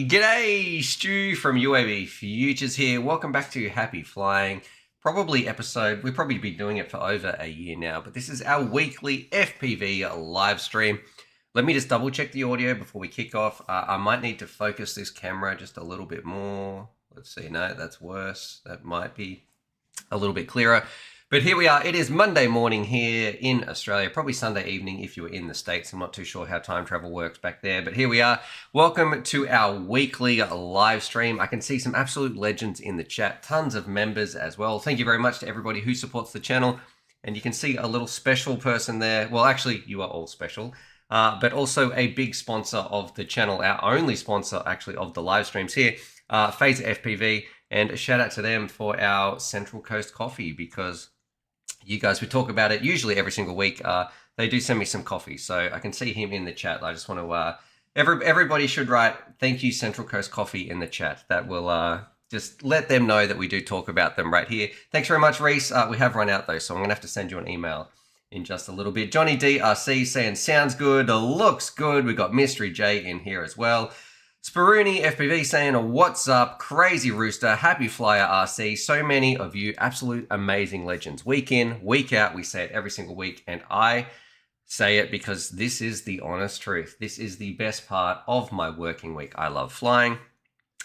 G'day, Stu from UAVFutures here. Welcome back to Happy Flying. We've probably been doing it for over a year now, but this is our weekly FPV live stream. Let me just double check the audio before we kick off. I might need to focus this camera just a little bit more. Let's see, no, that's worse. That might be a little bit clearer. But here we are. It is Monday morning here in Australia, probably Sunday evening if you were in the States. I'm not too sure how time travel works back there, but here we are. Welcome to our weekly live stream. I can see some absolute legends in the chat, tons of members as well. Thank you very much to everybody who supports the channel. And you can see a little special person there. Well, actually, you are all special, but also a big sponsor of the channel, our only sponsor actually of the live streams here, Phaser FPV. And a shout out to them for our Central Coast coffee, because you guys, we talk about it usually every single week. They do send me some coffee, so I can see him in the chat. I just want to, everybody should write thank you Central Coast Coffee in the chat. That will just let them know that we do talk about them right here. Thanks very much, Reese. We have run out though, so I'm gonna have to send you an email in just a little bit. Johnny DRC saying sounds good, looks good. We got Mystery J in here as well. Sparuni FPV saying, what's up? Crazy Rooster, Happy Flyer RC. So many of you, absolute amazing legends. Week in, week out, we say it every single week. And I say it because this is the honest truth. This is the best part of my working week. I love flying.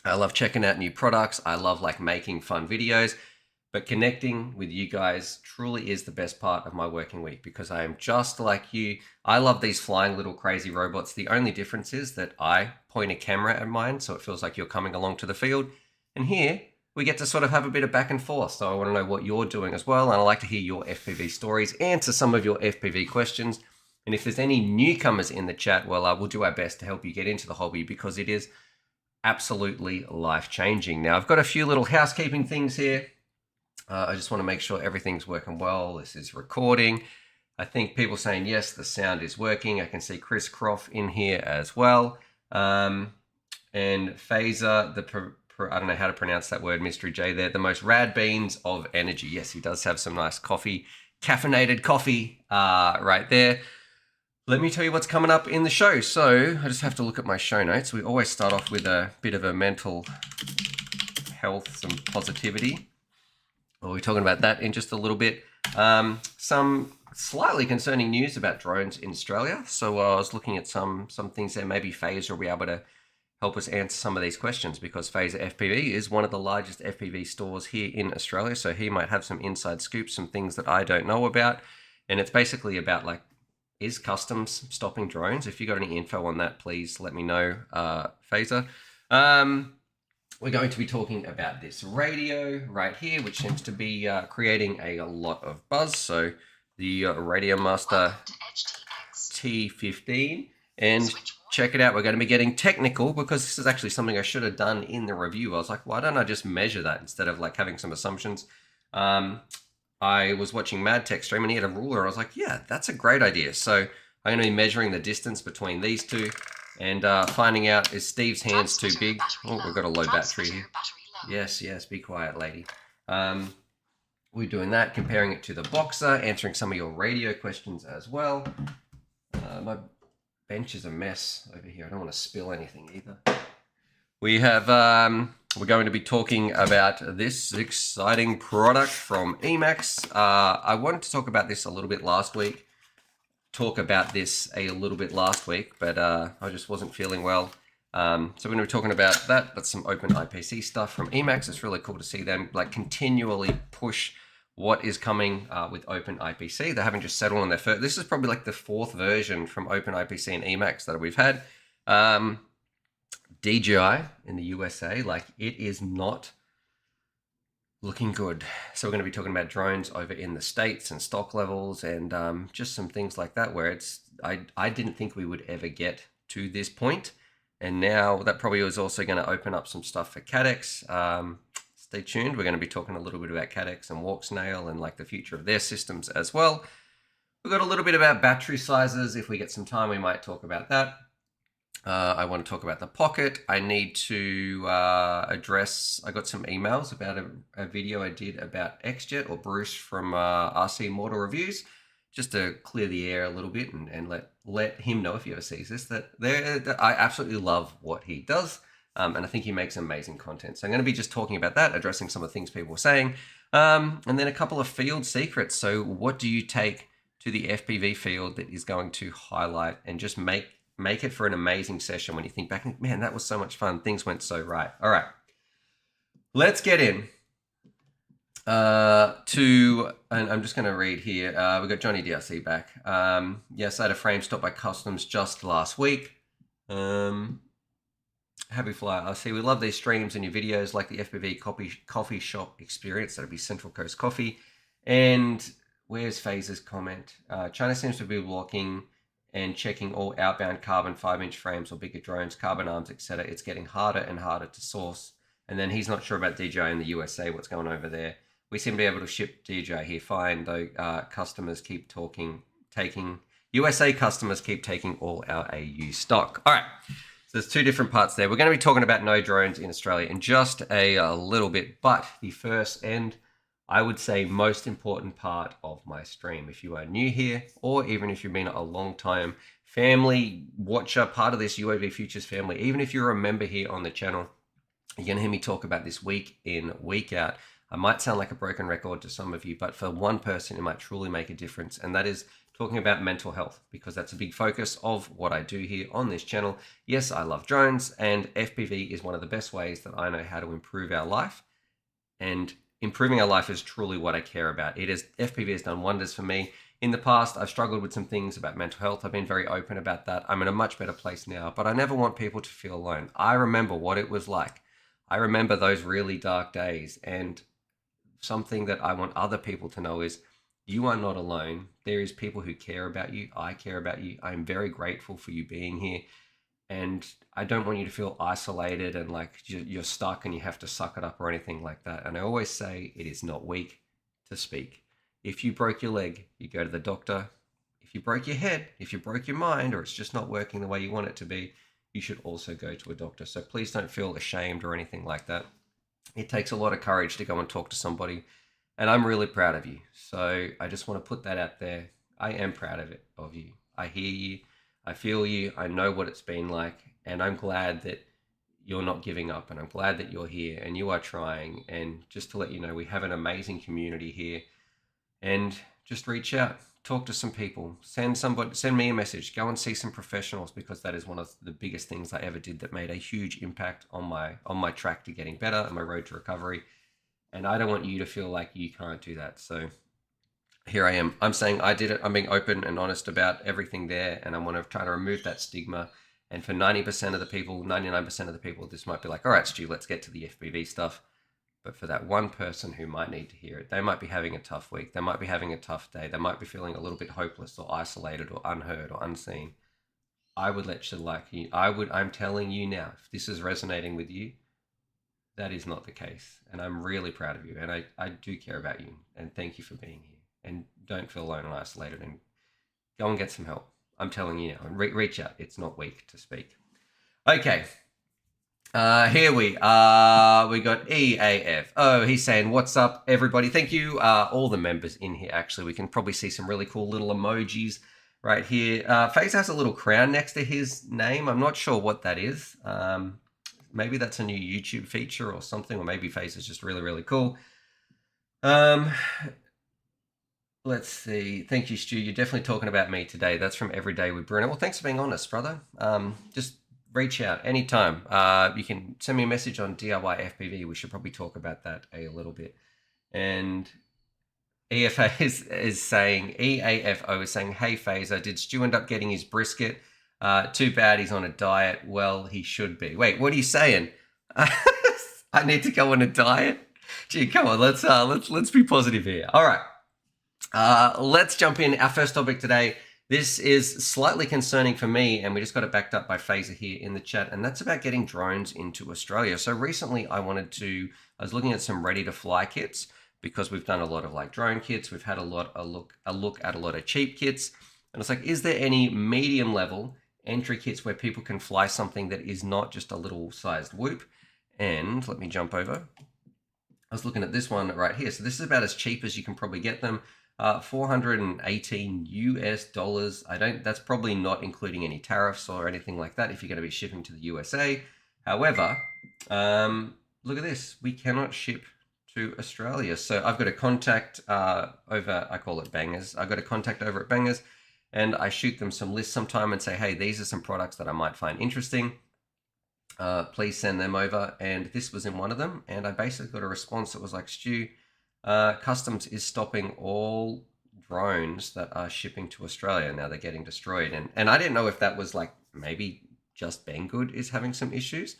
I love checking out new products. I love making fun videos. But connecting with you guys truly is the best part of my working week, because I am just like you. I love these flying little crazy robots. The only difference is that I point a camera at mine, so it feels like you're coming along to the field. And here we get to sort of have a bit of back and forth. So I want to know what you're doing as well. And I like to hear your FPV stories, answer some of your FPV questions. And if there's any newcomers in the chat, well, we'll do our best to help you get into the hobby, because it is absolutely life-changing. Now, I've got a few little housekeeping things here. I just want to make sure everything's working well. This is recording. I think people saying, yes, the sound is working. I can see Chris Croft in here as well. And Phaser, I don't know how to pronounce that word, Mystery J there, the most rad beans of energy. Yes, he does have some nice coffee, caffeinated coffee right there. Let me tell you what's coming up in the show. So I just have to look at my show notes. We always start off with a bit of a mental health, some positivity. We'll be talking about that in just a little bit. Some slightly concerning news about drones in Australia. So I was looking at some things there. Maybe Phaser will be able to help us answer some of these questions, because Phaser FPV is one of the largest FPV stores here in Australia. So he might have some inside scoops, some things that I don't know about. And it's basically about is customs stopping drones? If you got any info on that, please let me know, Phaser. We're going to be talking about this radio right here, which seems to be creating a lot of buzz. So the Radiomaster TX15, and check it out. We're going to be getting technical, because this is actually something I should have done in the review. I was like, why don't I just measure that instead of having some assumptions? I was watching Mad Tech stream and he had a ruler. And I was like, yeah, that's a great idea. So I'm going to be measuring the distance between these two. And finding out, is Steve's hands too big? Oh, we've got a low battery here. Yes, be quiet, lady. We're doing that, comparing it to the Boxer, answering some of your radio questions as well. My bench is a mess over here. I don't want to spill anything either. We have, we're going to be talking about this exciting product from Emax. I wanted to talk about this a little bit last week. But I just wasn't feeling well. So we're going to be talking about that. That's some Open IPC stuff from Emax. It's really cool to see them continually push what is coming with Open IPC. They haven't just settled on their first. This is probably the fourth version from Open IPC and Emax that we've had. DJI in the USA, it is not looking good. So we're going to be talking about drones over in the States and stock levels, and just some things like that, where I didn't think we would ever get to this point. And now that probably was also going to open up some stuff for Cadex. Stay tuned. We're going to be talking a little bit about Cadex and Walksnail and the future of their systems as well. We've got a little bit about battery sizes. If we get some time, we might talk about that. I want to talk about the Pocket. I need to address, I got some emails about a video I did about XJet, or Bruce from RC Mortal Reviews, just to clear the air a little bit and let him know, if he ever sees this, that I absolutely love what he does. And I think he makes amazing content. So I'm going to be just talking about that, addressing some of the things people were saying, and then a couple of field secrets. So what do you take to the FPV field that is going to highlight and just make it for an amazing session when you think back, man, that was so much fun. Things went so right. All right, let's get in and I'm just going to read here. We've got Johnny DRC back. Yes, I had a frame stopped by customs just last week. Happy Flyer, I see we love these streams and your videos, like the FPV coffee shop experience. That'd be Central Coast Coffee. And where's Phaser's comment? China seems to be blocking and checking all outbound carbon 5-inch frames or bigger drones, carbon arms, etc. It's getting harder and harder to source. And then he's not sure about DJI in the USA, what's going on over there. We seem to be able to ship DJI here fine, though customers keep USA customers keep taking all our AU stock. All right. So there's two different parts there. We're going to be talking about no drones in Australia in just a little bit, but the first and I would say most important part of my stream, if you are new here, or even if you've been a long time family watcher, part of this UAVFutures family, even if you're a member here on the channel, you're going to hear me talk about this week in, week out. I might sound like a broken record to some of you, but for one person, it might truly make a difference. And that is talking about mental health, because that's a big focus of what I do here on this channel. Yes, I love drones, and FPV is one of the best ways that I know how to improve our life. And improving our life is truly what I care about. FPV has done wonders for me. In the past, I've struggled with some things about mental health. I've been very open about that. I'm in a much better place now, but I never want people to feel alone. I remember what it was like. I remember those really dark days, and something that I want other people to know is you are not alone. There is people who care about you. I care about you. I'm very grateful for you being here. And I don't want you to feel isolated and like you're stuck and you have to suck it up or anything like that. And I always say it is not weak to speak. If you broke your leg, you go to the doctor. If you broke your head, if you broke your mind, or it's just not working the way you want it to be, you should also go to a doctor. So please don't feel ashamed or anything like that. It takes a lot of courage to go and talk to somebody, and I'm really proud of you. So I just want to put that out there. I am proud of you. I hear you. I feel you. I know what it's been like, and I'm glad that you're not giving up, and I'm glad that you're here and you are trying. And just to let you know, we have an amazing community here, and just reach out. Talk to some people, send me a message, go and see some professionals, because that is one of the biggest things I ever did that made a huge impact on my track to getting better and my road to recovery. And I don't want you to feel like you can't do that. So here I am. I'm saying I did it. I'm being open and honest about everything there, and I want to try to remove that stigma. And for 90% of the people, 99% of the people, this might be like, all right, Stu, let's get to the FPV stuff. But for that one person who might need to hear it, they might be having a tough week. They might be having a tough day. They might be feeling a little bit hopeless or isolated or unheard or unseen. I would let you like you. I'm telling you now, if this is resonating with you, that is not the case. And I'm really proud of you. And I do care about you. And thank you for being here. And don't feel alone and isolated. And go and get some help. I'm telling you now. And reach out. It's not weak to speak. Okay. Here we are. We got EAF. Oh, he's saying, what's up, everybody? Thank you. All the members in here, actually. We can probably see some really cool little emojis right here. Face has a little crown next to his name. I'm not sure what that is. Maybe that's a new YouTube feature or something, or maybe Face is just really, really cool. Let's see. Thank you, Stu. You're definitely talking about me today. That's from Everyday with Bruno. Well, thanks for being honest, brother. Just reach out anytime. You can send me a message on DIY FPV. We should probably talk about that a little bit. And EFA is saying, EAFO is saying, hey, Phaser, did Stu end up getting his brisket? Too bad he's on a diet. Well, he should be. Wait, what are you saying? I need to go on a diet? Gee, come on, let's be positive here. All right, let's jump in. Our first topic today. This is slightly concerning for me, and we just got it backed up by Phaser here in the chat, and that's about getting drones into Australia. So recently I was looking at some ready-to-fly kits, because we've done a lot of like drone kits. We've had a look at a lot of cheap kits, and it's like, is there any medium level entry kits where people can fly something that is not just a little sized whoop? And let me jump over. I was looking at this one right here. So this is about as cheap as you can probably get them. $418 US. That's probably not including any tariffs or anything like that if you're going to be shipping to the USA. However, look at this. We cannot ship to Australia. So I've got a contact over, I call it Bangers. I've got a contact over at Bangers, and I shoot them some lists sometime and say, hey, these are some products that I might find interesting. Please send them over. And this was in one of them. And I basically got a response that was like, Stu, Customs is stopping all drones that are shipping to Australia. Now they're getting destroyed. And I didn't know if that was like maybe just Banggood is having some issues.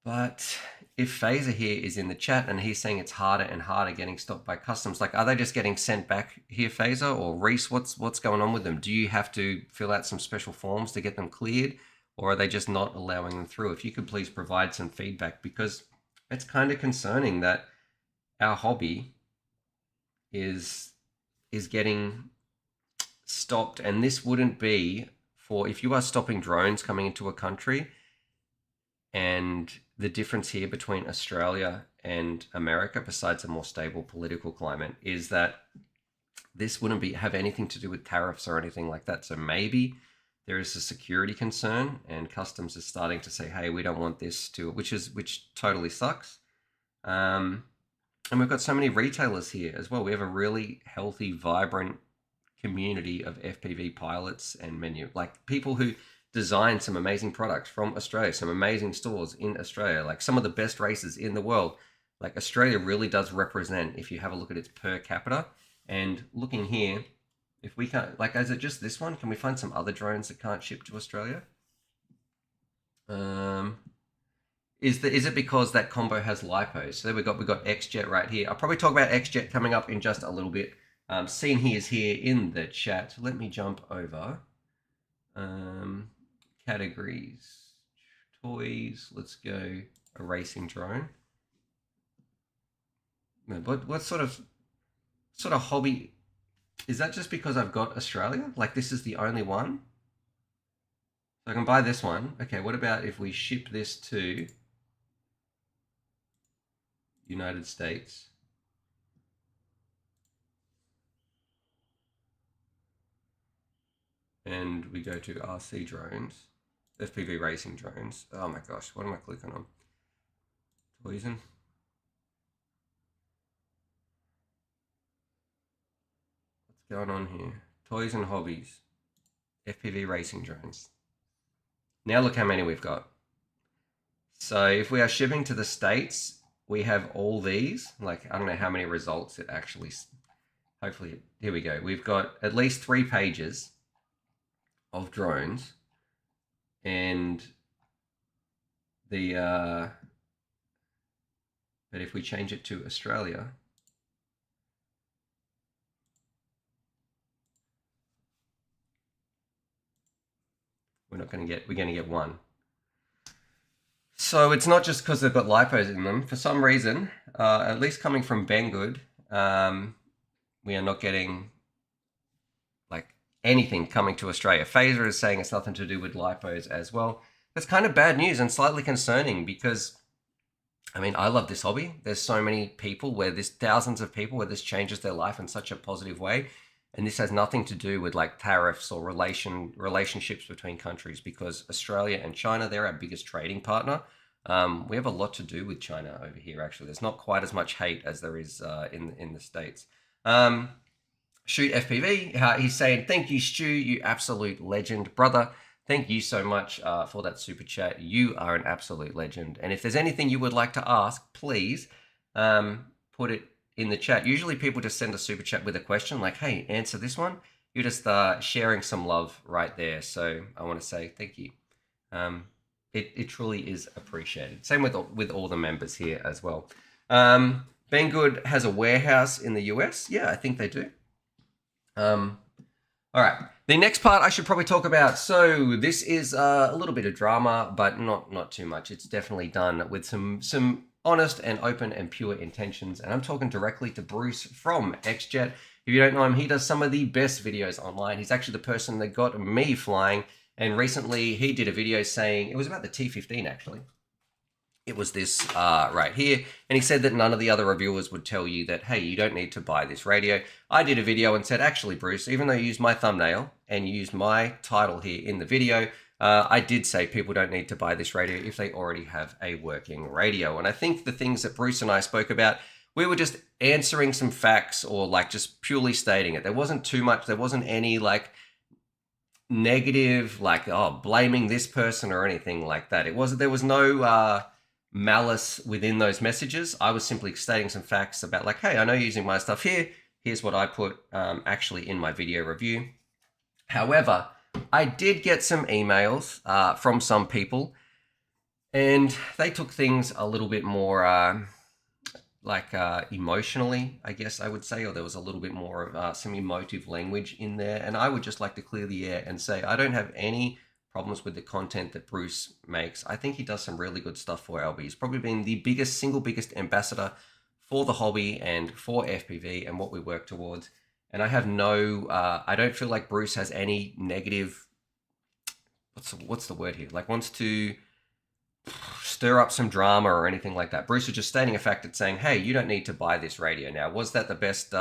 But if Phaser here is in the chat and he's saying it's harder and harder getting stopped by customs, like, are they just getting sent back here, Phaser or Reese? What's going on with them? Do you have to fill out some special forms to get them cleared, or are they just not allowing them through? If you could please provide some feedback, because it's kind of concerning that our hobby is getting stopped, and this wouldn't be for if you are stopping drones coming into a country. And the difference here between Australia and America, besides a more stable political climate, is that this wouldn't have anything to do with tariffs or anything like that. So maybe there is a security concern, and customs is starting to say, hey, we don't want this to, which totally sucks. And we've got so many retailers here as well. We have a really healthy, vibrant community of FPV pilots and like people who design some amazing products from Australia, some amazing stores in Australia, like some of the best races in the world. Like Australia really does represent, if you have a look at its per capita. And looking here, if we can't, like, is it just this one? Can we find some other drones that can't ship to Australia? Is it because that combo has lipos? So there we got XJet right here. I'll probably talk about XJet coming up in just a little bit. Scene here is here in the chat. Let me jump over. Categories, toys. Let's go a racing drone. What sort of hobby is that? Just because I've got Australia? Like this is the only one? So I can buy this one. Okay, what about if we ship this to United States? And we go to RC drones, FPV racing drones. Oh my gosh, what am I clicking on? Poison. What's going on here? Toys and hobbies, FPV racing drones. Now look how many we've got. So if we are shipping to the States, we have all these. Like, I don't know how many results it actually, hopefully, here we go. We've got at least 3 pages of drones, and the but if we change it to Australia, we're going to get 1. So it's not just because they've got lipos in them. For some reason, at least coming from Banggood, we are not getting like anything coming to Australia. Phaser is saying it's nothing to do with lipos as well. That's kind of bad news and slightly concerning, because I mean, I love this hobby. There's so many people where there's thousands of people where this changes their life in such a positive way. And this has nothing to do with like tariffs or relationships between countries, because Australia and China, they're our biggest trading partner. We have a lot to do with China over here, actually. There's not quite as much hate as there is in the States. Shoot FPV, he's saying, thank you, Stu, you absolute legend. Brother, thank you so much for that super chat. You are an absolute legend. And if there's anything you would like to ask, please put it in the chat. Usually people just send a super chat with a question like, hey, answer this one. You're just sharing some love right there. So I want to say thank you. It truly is appreciated. Same with all the members here as well. Banggood has a warehouse in the US. Yeah, I think they do. All right. The next part I should probably talk about. So this is a little bit of drama, but not too much. It's definitely done with some honest and open and pure intentions. And I'm talking directly to Bruce from XJet. If you don't know him, he does some of the best videos online. He's actually the person that got me flying. And recently he did a video saying, it was about the T15 actually. It was this right here. And he said that none of the other reviewers would tell you that, hey, you don't need to buy this radio. I did a video and said, actually, Bruce, even though you used my thumbnail and you used my title here in the video, I did say people don't need to buy this radio if they already have a working radio. And I think the things that Bruce and I spoke about, we were just answering some facts or like just purely stating it. There wasn't too much, there wasn't any like negative, like, oh, blaming this person or anything like that. There was no malice within those messages. I was simply stating some facts about like, hey, I know you're using my stuff here. Here's what I put actually in my video review. However, I did get some emails from some people, and they took things a little bit more emotionally, I guess I would say, or there was a little bit more of some emotive language in there. And I would just like to clear the air and say I don't have any problems with the content that Bruce makes. I think he does some really good stuff for LB. He's probably been the single biggest ambassador for the hobby and for FPV and what we work towards. And I have I don't feel like Bruce has any negative, what's the word here? Like wants to stir up some drama or anything like that. Bruce is just stating a fact and saying, hey, you don't need to buy this radio. Now, was that the best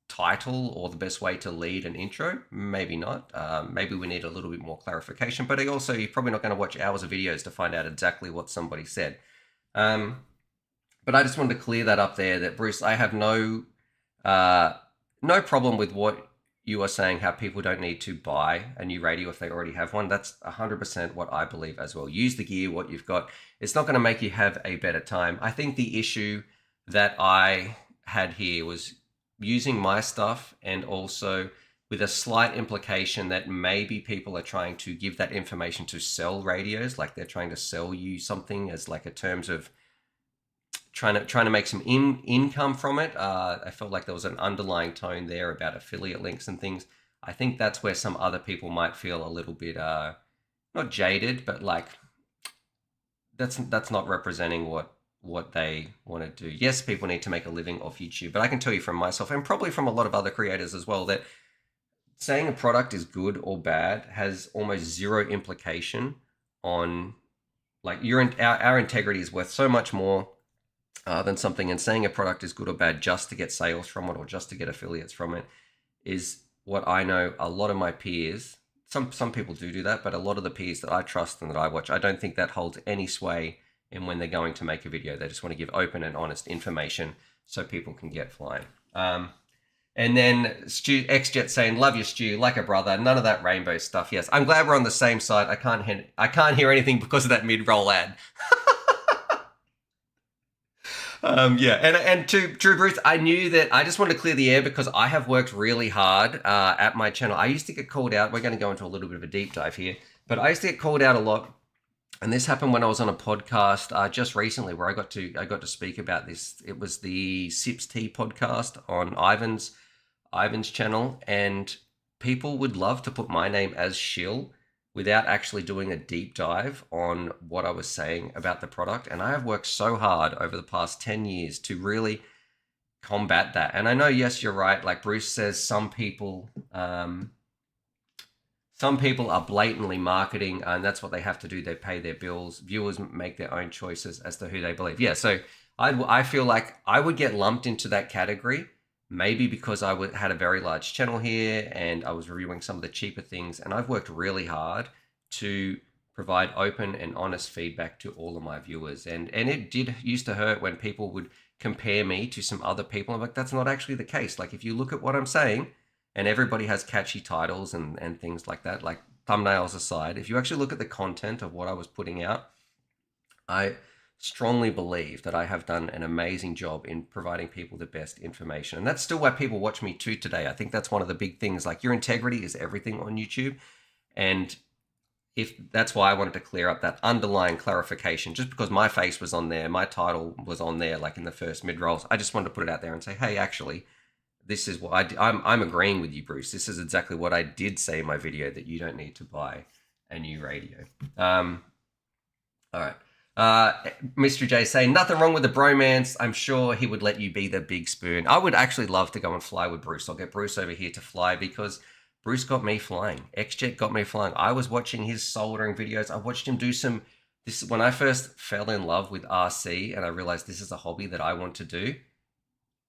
title or the best way to lead an intro? Maybe not. Maybe we need a little bit more clarification, but you're probably not going to watch hours of videos to find out exactly what somebody said. But I just wanted to clear that up there, that Bruce, I have no problem with what you are saying, how people don't need to buy a new radio if they already have one. That's 100% what I believe as well. Use the gear, what you've got. It's not going to make you have a better time. I think the issue that I had here was using my stuff and also with a slight implication that maybe people are trying to give that information to sell radios, like they're trying to sell you something as like a terms of trying to make some income from it. I felt like there was an underlying tone there about affiliate links and things. I think that's where some other people might feel a little bit not jaded, but like that's not representing what they want to do. Yes, people need to make a living off YouTube, but I can tell you from myself and probably from a lot of other creators as well that saying a product is good or bad has almost zero implication on like our integrity is worth so much more than something, and saying a product is good or bad just to get sales from it or just to get affiliates from it is what I know a lot of my peers, some people do that, but a lot of the peers that I trust and that I watch, I don't think that holds any sway in when they're going to make a video. They just want to give open and honest information so people can get flying. And then XJet saying, love you, Stu, like a brother. None of that rainbow stuff. Yes, I'm glad we're on the same side. I can't hear anything because of that mid-roll ad. Yeah, and to Drew Bruce, I knew that I just wanted to clear the air because I have worked really hard at my channel. I used to get called out. We're going to go into a little bit of a deep dive here, but I used to get called out a lot. And this happened when I was on a podcast just recently where I got to speak about this. It was the Sips Tea podcast on Ivan's channel, and people would love to put my name as shill without actually doing a deep dive on what I was saying about the product. And I have worked so hard over the past 10 years to really combat that. And I know, yes, you're right. Like Bruce says, some people are blatantly marketing, and that's what they have to do. They pay their bills. Viewers make their own choices as to who they believe. Yeah, so I feel like I would get lumped into that category, maybe because I had a very large channel here and I was reviewing some of the cheaper things, and I've worked really hard to provide open and honest feedback to all of my viewers. And it used to hurt when people would compare me to some other people. I'm like, that's not actually the case. Like if you look at what I'm saying, and everybody has catchy titles and things like that, like thumbnails aside, if you actually look at the content of what I was putting out, I strongly believe that I have done an amazing job in providing people the best information. And that's still why people watch me too today. I think that's one of the big things. Like your integrity is everything on YouTube. And if that's why I wanted to clear up that underlying clarification, just because my face was on there, my title was on there, like in the first mid-rolls, I just wanted to put it out there and say, hey, actually, this is what I'm agreeing with you, Bruce. This is exactly what I did say in my video, that you don't need to buy a new radio. All right. Mr. J saying, nothing wrong with the bromance. I'm sure he would let you be the big spoon. I would actually love to go and fly with Bruce. I'll get Bruce over here to fly because Bruce got me flying. XJet got me flying. I was watching his soldering videos. I watched him do this when I first fell in love with RC and I realized this is a hobby that I want to do.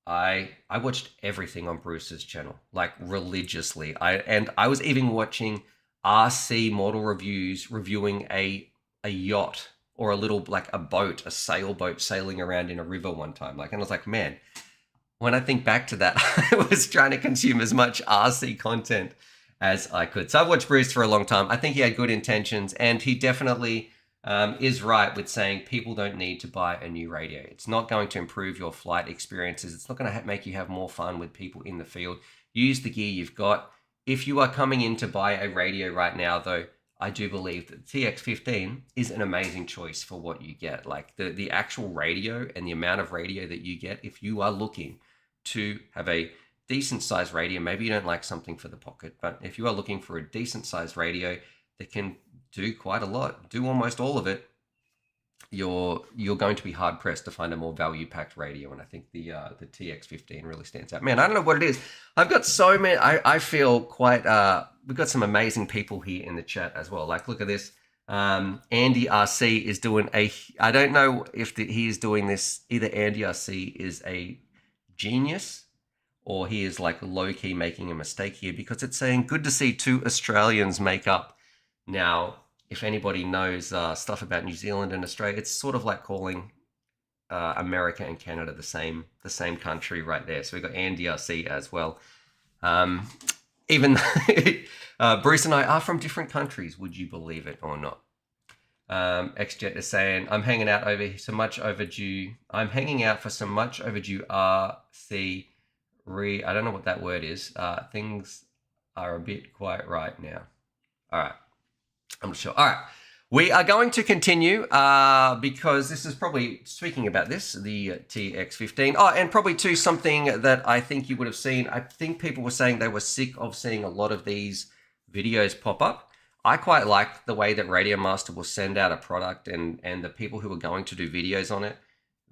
I watched everything on Bruce's channel, like religiously. I was even watching RC model reviews reviewing a yacht or a little, like a boat, a sailboat sailing around in a river one time. Like, and I was like, man, when I think back to that, I was trying to consume as much RC content as I could. So I've watched Bruce for a long time. I think he had good intentions, and he definitely is right with saying people don't need to buy a new radio. It's not going to improve your flight experiences. It's not going to make you have more fun with people in the field. Use the gear you've got. If you are coming in to buy a radio right now, though, I do believe that the TX15 is an amazing choice for what you get. Like the actual radio and the amount of radio that you get, if you are looking to have a decent sized radio, maybe you don't like something for the pocket, but if you are looking for a decent sized radio that can do quite a lot, do almost all of it, you're going to be hard pressed to find a more value packed radio. And I think the TX15 really stands out. Man, I don't know what it is. I've got so many. I feel quite. We've got some amazing people here in the chat as well. Like, look at this. Andy RC is doing a. I don't know if he is doing this. Either Andy RC is a genius, or he is like low key making a mistake here, because it's saying good to see 2 Australians make up. Now, if anybody knows stuff about New Zealand and Australia, it's sort of like calling America and Canada the same country right there. So we've got Andy RC as well. Even Bruce and I are from different countries, would you believe it or not? XJet is saying, I'm hanging out for some much overdue RC. I don't know what that word is. Things are a bit quiet right now. All right. I'm not sure. All right. We are going to continue because this is probably, speaking about this, the TX15. Oh, and probably too something that I think you would have seen. I think people were saying they were sick of seeing a lot of these videos pop up. I quite like the way that Radiomaster will send out a product, and the people who are going to do videos on it,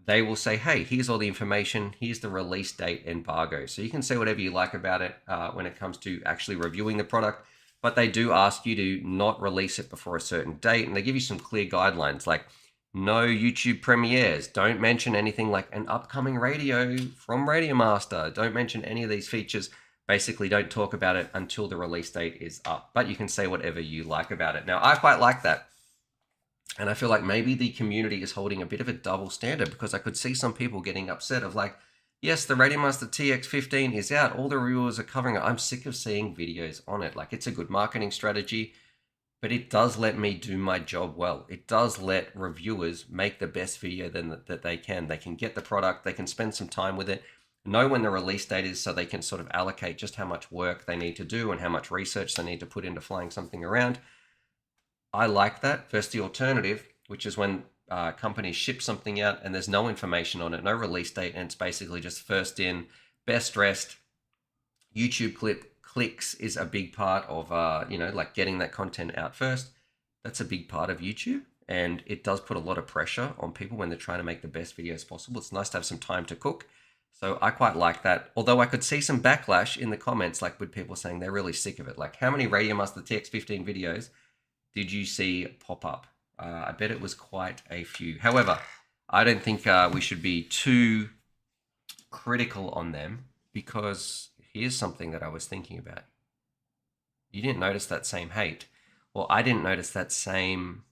they will say, hey, here's all the information. Here's the release date embargo. So you can say whatever you like about it when it comes to actually reviewing the product. But they do ask you to not release it before a certain date, and they give you some clear guidelines, like no YouTube premieres, don't mention anything like an upcoming radio from Radiomaster, don't mention any of these features. Basically, don't talk about it until the release date is up, but you can say whatever you like about it. Now, I quite like that, and I feel like maybe the community is holding a bit of a double standard, because I could see some people getting upset of like, yes, the Radiomaster TX15 is out. All the reviewers are covering it. I'm sick of seeing videos on it. Like, it's a good marketing strategy, but it does let me do my job well. It does let reviewers make the best video that they can. They can get the product. They can spend some time with it, know when the release date is, so they can sort of allocate just how much work they need to do and how much research they need to put into flying something around. I like that versus the alternative, which is when companies ship something out and there's no information on it, no release date, and it's basically just first in, best dressed. YouTube clicks is a big part of, like getting that content out first. That's a big part of YouTube, and it does put a lot of pressure on people when they're trying to make the best videos possible. It's nice to have some time to cook. So I quite like that. Although I could see some backlash in the comments, like with people saying they're really sick of it. Like, how many Radiomaster TX15 videos did you see pop up? I bet it was quite a few. However, I don't think we should be too critical on them, because here's something that I was thinking about. You didn't notice that same hate. Well, I didn't notice that same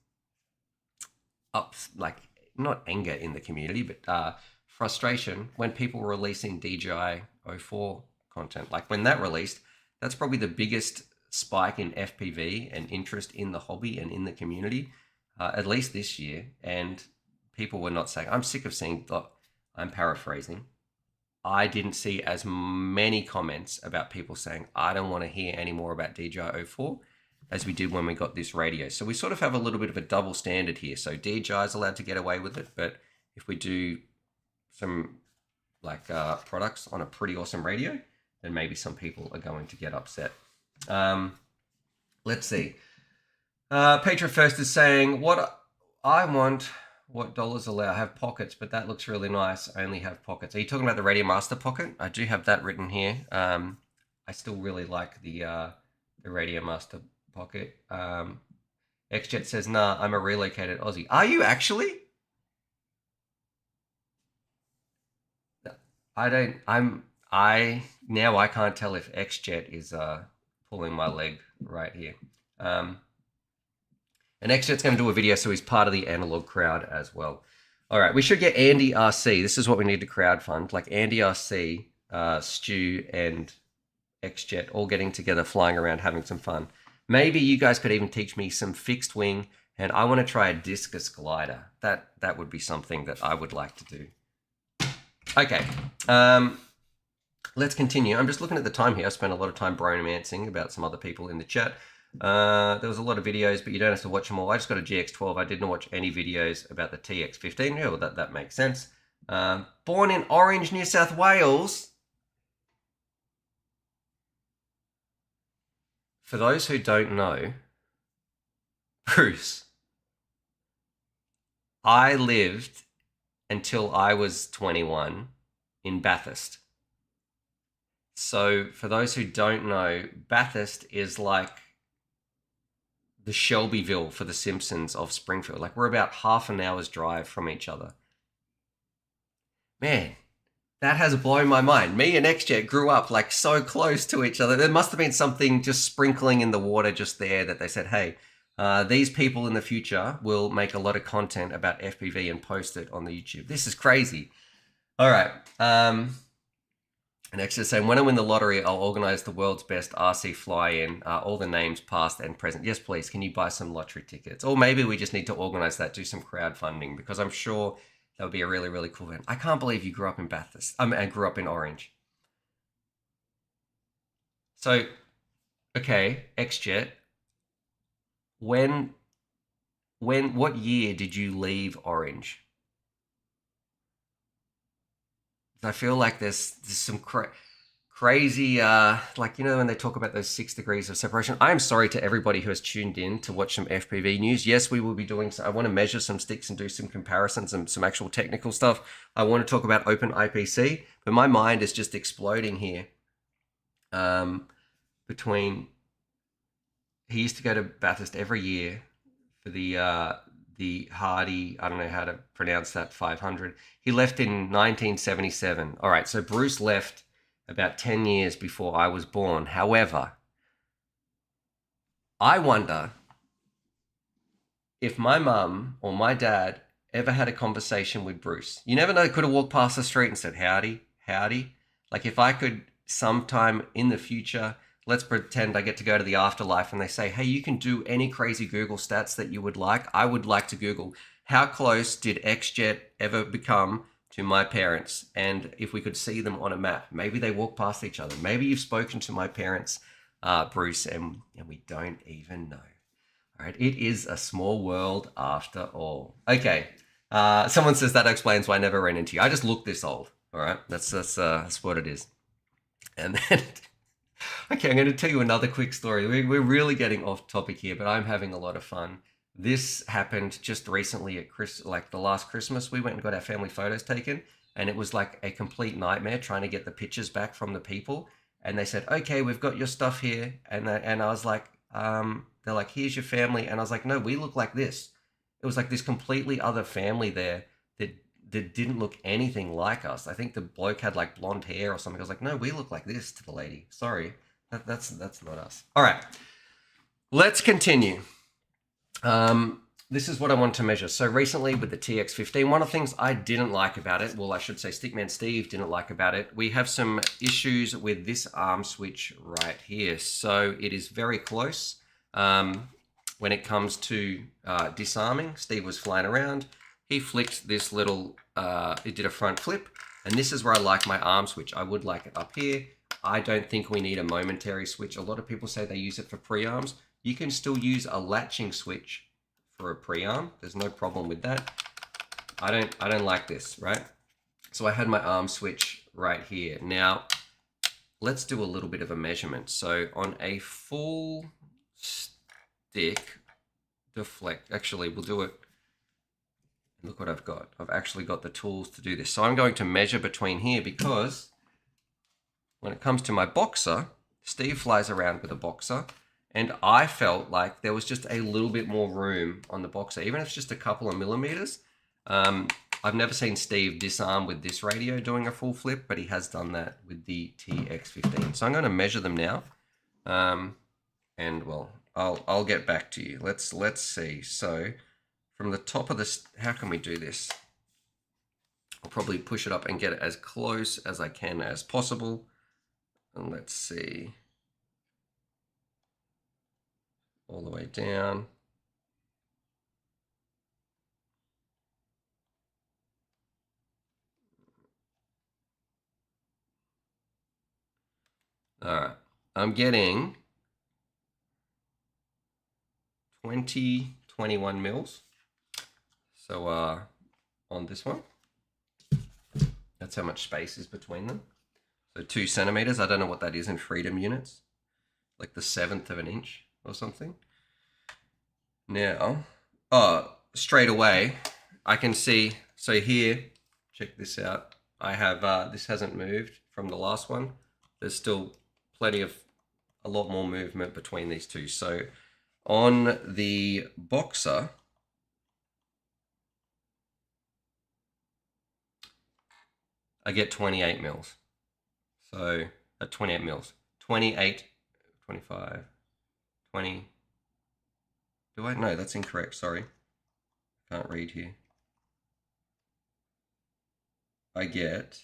not anger in the community, but frustration when people were releasing DJI 04 content. Like, when that released, that's probably the biggest spike in FPV and interest in the hobby and in the community, at least this year. And people were not saying, I'm sick of seeing, I'm paraphrasing, I didn't see as many comments about people saying, I don't want to hear any more about DJI 04 as we did when we got this radio. So we sort of have a little bit of a double standard here. So DJI is allowed to get away with it, but if we do some products on a pretty awesome radio, then maybe some people are going to get upset. Let's see. Patron First is saying, what dollars allow? I have pockets, but that looks really nice. I only have pockets. Are you talking about the Radiomaster pocket? I do have that written here. I still really like the Radiomaster pocket. XJet says, nah, I'm a relocated Aussie. Are you actually? I can't tell if XJet is pulling my leg right here. And XJet's going to do a video, so he's part of the analog crowd as well. All right, we should get Andy RC. This is what we need to crowdfund, like Andy RC, Stu, and XJet all getting together, flying around, having some fun. Maybe you guys could even teach me some fixed wing, and I want to try a discus glider. That would be something that I would like to do. Okay, let's continue. I'm just looking at the time here. I spent a lot of time bromancing about some other people in the chat. There was a lot of videos, but you don't have to watch them all. I just got a GX12. I didn't watch any videos about the TX15. Yeah, well, that makes sense. Born in Orange, New South Wales. For those who don't know, Bruce, I lived until I was 21 in Bathurst. So for those who don't know, Bathurst is like the Shelbyville for the Simpsons of Springfield. Like, we're about half an hour's drive from each other. Man, that has blown my mind. Me and XJet grew up like so close to each other. There must have been something just sprinkling in the water just there that they said, hey, these people in the future will make a lot of content about FPV and post it on the YouTube. This is crazy. All right. And XJet saying, when I win the lottery, I'll organize the world's best RC fly-in, all the names past and present. Yes, please. Can you buy some lottery tickets? Or maybe we just need to organize that, do some crowdfunding, because I'm sure that would be a really, really cool event. I can't believe you grew up in Bathurst. And grew up in Orange. So, okay, XJet, what year did you leave Orange? I feel like there's some crazy, like, you know, when they talk about those 6 degrees of separation. I am sorry to everybody who has tuned in to watch some FPV news. Yes, we will be doing, I want to measure some sticks and do some comparisons and some actual technical stuff. I want to talk about Open IPC, but my mind is just exploding here. Between, he used to go to Bathurst every year for the Hardy, I don't know how to pronounce that, 500. He left in 1977. All right, so Bruce left about 10 years before I was born. However, I wonder if my mum or my dad ever had a conversation with Bruce. You never know, could have walked past the street and said, howdy, howdy. Like, if I could sometime in the future, let's pretend I get to go to the afterlife and they say, hey, you can do any crazy Google stats that you would like. I would like to Google, how close did XJet ever become to my parents? And if we could see them on a map, maybe they walk past each other. Maybe you've spoken to my parents, Bruce, and we don't even know. All right, it is a small world after all. Okay, someone says that explains why I never ran into you. I just look this old. All right, that's what it is. And then, okay, I'm going to tell you another quick story. We're really getting off topic here, but I'm having a lot of fun. This happened just recently at the last Christmas. We went and got our family photos taken, and it was like a complete nightmare trying to get the pictures back from the people. And they said, okay, we've got your stuff here. And I was like, they're like, here's your family. And I was like, no, we look like this. It was like this completely other family there that didn't look anything like us. I think the bloke had like blonde hair or something. I was like, no, we look like this, to the lady. Sorry, that's not us. All right, let's continue. This is what I want to measure. So recently with the TX15, one of the things I didn't like about it, well, I should say Stickman Steve didn't like about it, we have some issues with this arm switch right here. So it is very close when it comes to disarming. Steve was flying around. He flicked this little, it did a front flip, and this is where I like my arm switch. I would like it up here. I don't think we need a momentary switch. A lot of people say they use it for pre-arms. You can still use a latching switch for a pre-arm. There's no problem with that. I don't like this, right? So I had my arm switch right here. Now, let's do a little bit of a measurement. So on a full stick deflect, actually we'll do it. Look what I've got. I've actually got the tools to do this. So I'm going to measure between here because when it comes to my boxer, Steve flies around with a boxer, and I felt like there was just a little bit more room on the boxer, even if it's just a couple of millimeters. I've never seen Steve disarm with this radio doing a full flip, but he has done that with the TX15. So I'm going to measure them now. And well, I'll get back to you. Let's see. So from the top of this, how can we do this? I'll probably push it up and get it as close as I can as possible. And let's see. All the way down. All right, I'm getting 21 mils. So on this one, that's how much space is between them. So 2 centimeters. I don't know what that is in freedom units, like the 1/7 of an inch or something. Now, straight away, I can see. So here, check this out. I have this hasn't moved from the last one. There's still plenty of a lot more movement between these two. So on the Boxer, I get 28 mils. So at 28 mils, 28, 25, 20. Do I? No, that's incorrect. Sorry. Can't read here. I get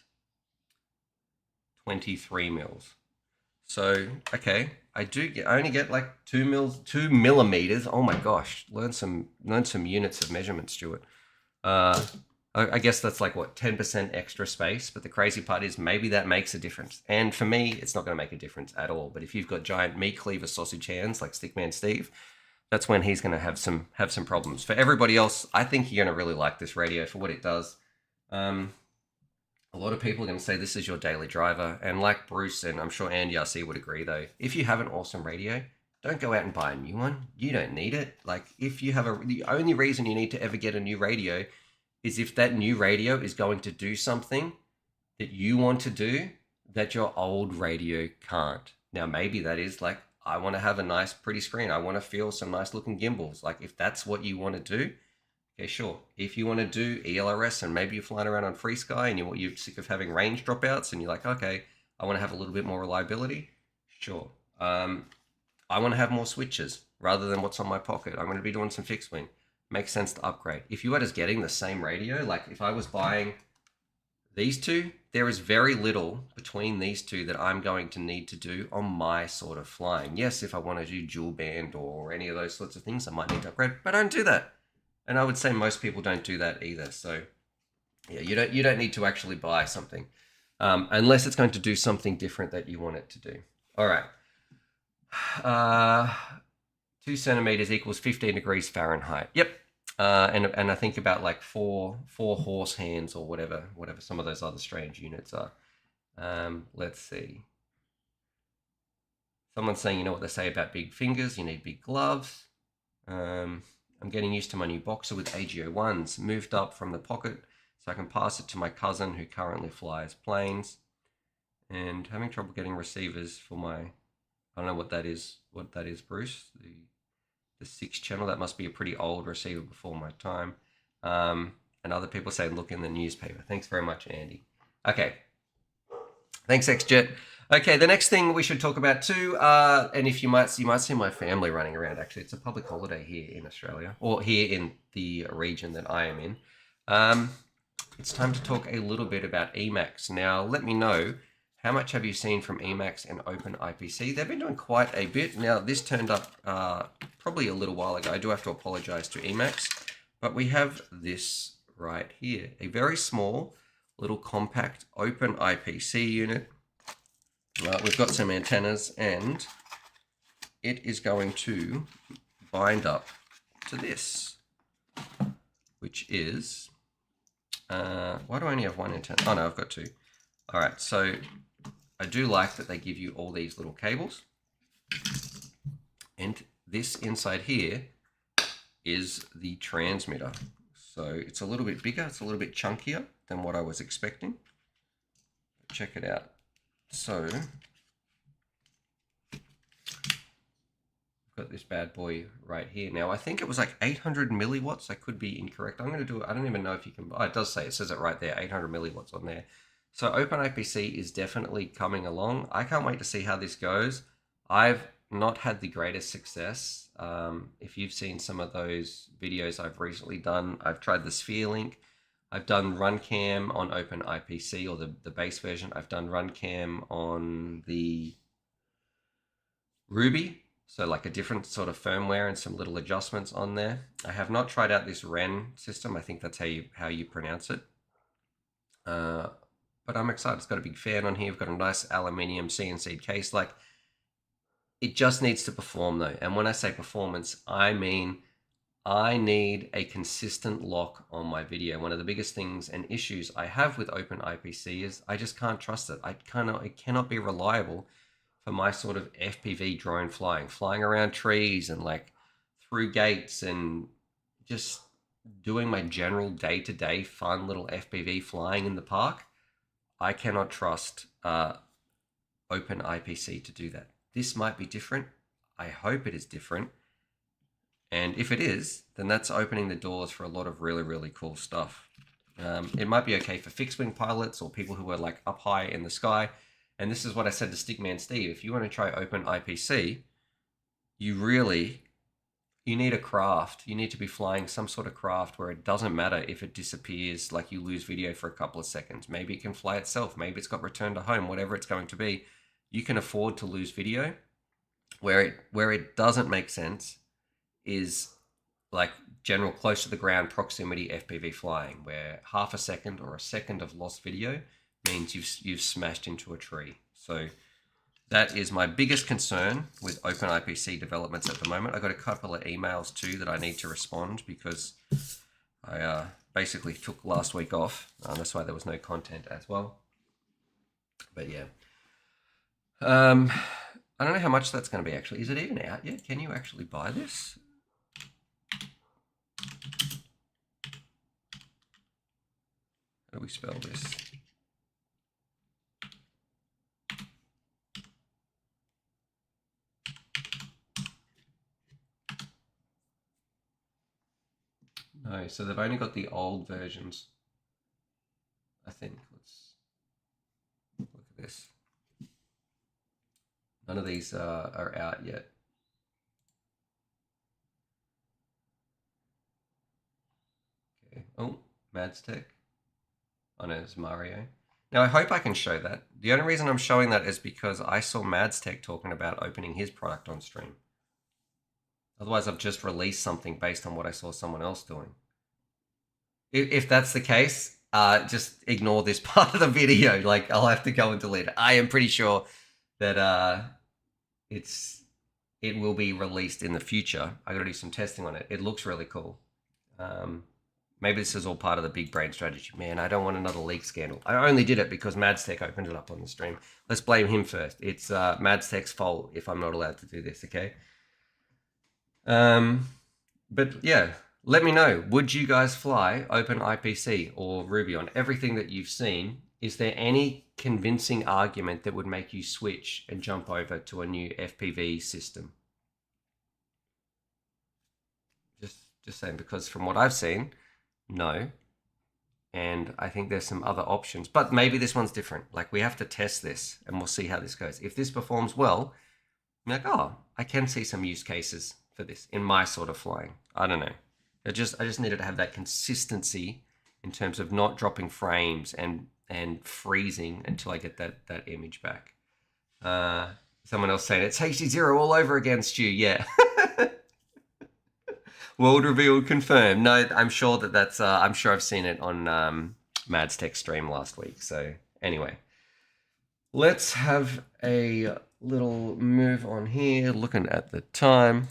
23 mils. So, okay, I only get like 2 millimeters. Oh my gosh, learn some units of measurement, Stuart. I guess that's like what, 10% extra space, but the crazy part is maybe that makes a difference. And for me, it's not going to make a difference at all. But if you've got giant meat cleaver sausage hands like Stickman Steve, that's when he's going to have some problems. For everybody else, I think you're going to really like this radio for what it does. A lot of people are going to say this is your daily driver. And like Bruce, and I'm sure Andy RC would agree though, if you have an awesome radio, don't go out and buy a new one. You don't need it. Like if you have the only reason you need to ever get a new radio is if that new radio is going to do something that you want to do that your old radio can't. Now, maybe that is like, I want to have a nice, pretty screen. I want to feel some nice looking gimbals. Like if that's what you want to do, okay, sure. If you want to do ELRS and maybe you're flying around on free sky and you're sick of having range dropouts and you're like, okay, I want to have a little bit more reliability, sure. I want to have more switches rather than what's on my pocket. I'm going to be doing some fixed wing. Makes sense to upgrade. If you are just getting the same radio, like if I was buying these two, there is very little between these two that I'm going to need to do on my sort of flying. Yes, if I want to do dual band or any of those sorts of things, I might need to upgrade, but I don't do that. And I would say most people don't do that either. So yeah, you don't need to actually buy something unless it's going to do something different that you want it to do. All right. 2 centimeters equals 15 degrees Fahrenheit. Yep. And I think about like four horse hands or whatever some of those other strange units are. Let's see. Someone's saying, you know what they say about big fingers, you need big gloves. I'm getting used to my new Boxer with AGO1s, moved up from the pocket so I can pass it to my cousin who currently flies planes, and having trouble getting receivers for my, I don't know what that is, Bruce, the 6 channel. That must be a pretty old receiver before my time. And other people say, look in the newspaper. Thanks very much, Andy. Okay. Thanks, XJet. Okay, the next thing we should talk about too, and if you might see my family running around. Actually, it's a public holiday here in Australia, or here in the region that I am in. It's time to talk a little bit about Emax. Now, let me know, how much have you seen from Emax and Open IPC? They've been doing quite a bit. Now, this turned up probably a little while ago. I do have to apologize to Emax, but we have this right here, a very small, little compact Open IPC unit. We've got some antennas, and it is going to bind up to this, which is, why do I only have one antenna? Oh no, I've got 2. All right, so I do like that they give you all these little cables, and this inside here is the transmitter. So it's a little bit bigger, it's a little bit chunkier than what I was expecting. Check it out. So I've got this bad boy right here. Now I think it was like 800 milliwatts. I could be incorrect. I'm going to do it. I don't even know if you can. Oh, it does say, it says it right there, 800 milliwatts on there. So Open IPC is definitely coming along. I can't wait to see how this goes. I've not had the greatest success. If you've seen some of those videos I've recently done, I've tried the Sphere Link. I've done RunCam on Open IPC, or the base version. I've done RunCam on the Ruby, so like a different sort of firmware and some little adjustments on there. I have not tried out this Ren system. I think that's how you pronounce it. But I'm excited. It's got a big fan on here. We've got a nice aluminium CNC case. Like, it just needs to perform though. And when I say performance, I mean I need a consistent lock on my video. One of the biggest things and issues I have with Open IPC is I just can't trust it. It cannot be reliable for my sort of FPV drone flying around trees and like through gates and just doing my general day-to-day fun little FPV flying in the park. I cannot trust Open IPC to do that. This might be different. I hope it is different. And if it is, then that's opening the doors for a lot of really, really cool stuff. It might be okay for fixed wing pilots or people who are like up high in the sky. And this is what I said to Stickman Steve. If you want to try Open IPC, you need a craft. You need to be flying some sort of craft where it doesn't matter if it disappears, like you lose video for a couple of seconds. Maybe it can fly itself. Maybe it's got return to home, whatever it's going to be. You can afford to lose video. Where it doesn't make sense is like general close to the ground proximity FPV flying, where half a second or a second of lost video means you've smashed into a tree. So that is my biggest concern with Open IPC developments at the moment. I got a couple of emails too that I need to respond because I basically took last week off. That's why there was no content as well. But yeah, I don't know how much that's going to be actually. Is it even out yet? Can you actually buy this? How do we spell this? No, so they've only got the old versions, I think. Let's look at this. None of these are out yet. Okay. Oh, Mads Tech. Oh no, it's Mario. Now I hope I can show that. The only reason I'm showing that is because I saw Mads Tech talking about opening his product on stream. Otherwise, I've just released something based on what I saw someone else doing. If that's the case, just ignore this part of the video. Like, I'll have to go and delete it. I am pretty sure that it will be released in the future. I got to do some testing on it. It looks really cool. Maybe this is all part of the big brain strategy. Man, I don't want another leak scandal. I only did it because Mads Tech opened it up on the stream. Let's blame him first. It's Mads Tech's fault if I'm not allowed to do this, okay? But yeah, let me know. Would you guys fly Open IPC or Ruby on everything that you've seen? Is there any convincing argument that would make you switch and jump over to a new FPV system? Just saying, because from what I've seen, no. And I think there's some other options, but maybe this one's different. Like, we have to test this and we'll see how this goes. If this performs well, I'm like, oh, I can see some use cases for this in my sort of flying. I don't know. I just needed to have that consistency in terms of not dropping frames and freezing until I get that image back. Someone else saying it's HD0 all over again, Stu. Yeah. World revealed confirmed. No, I'm sure that's I'm sure I've seen it on Mads Tech stream last week. So anyway, let's have a little move on here, looking at the time.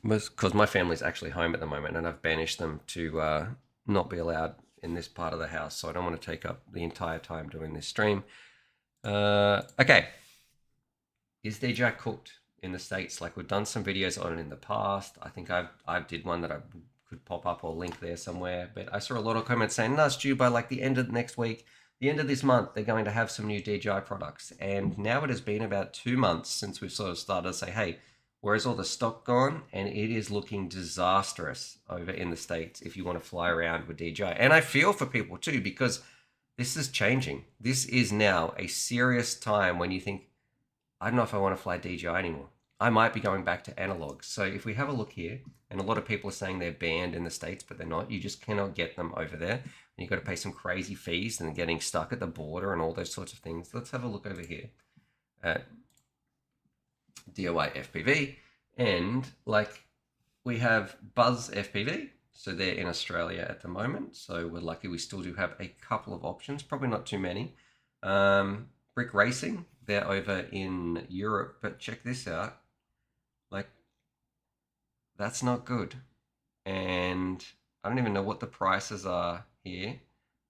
Because my family's actually home at the moment and I've banished them to not be allowed in this part of the house, so I don't want to take up the entire time doing this stream. Okay, is DJI cooked in the States? Like, we've done some videos on it in the past. I think I did one that I could pop up or link there somewhere, but I saw a lot of comments saying, no, Stu, by like the end of next week, the end of this month, they're going to have some new DJI products. And now it has been about 2 months since we've sort of started to say, hey, where's all the stock gone? And it is looking disastrous over in the States if you want to fly around with DJI. And I feel for people too, because this is changing. This is now a serious time when you think, I don't know if I want to fly DJI anymore. I might be going back to analog. So if we have a look here, and a lot of people are saying they're banned in the States, but they're not. You just cannot get them over there. And you've got to pay some crazy fees and getting stuck at the border and all those sorts of things. Let's have a look over here at DIY FPV. And like we have Buzz FPV. So they're in Australia at the moment. So we're lucky we still do have a couple of options, probably not too many. Brick Racing, they're over in Europe, but check this out. Like, that's not good. And I don't even know what the prices are here.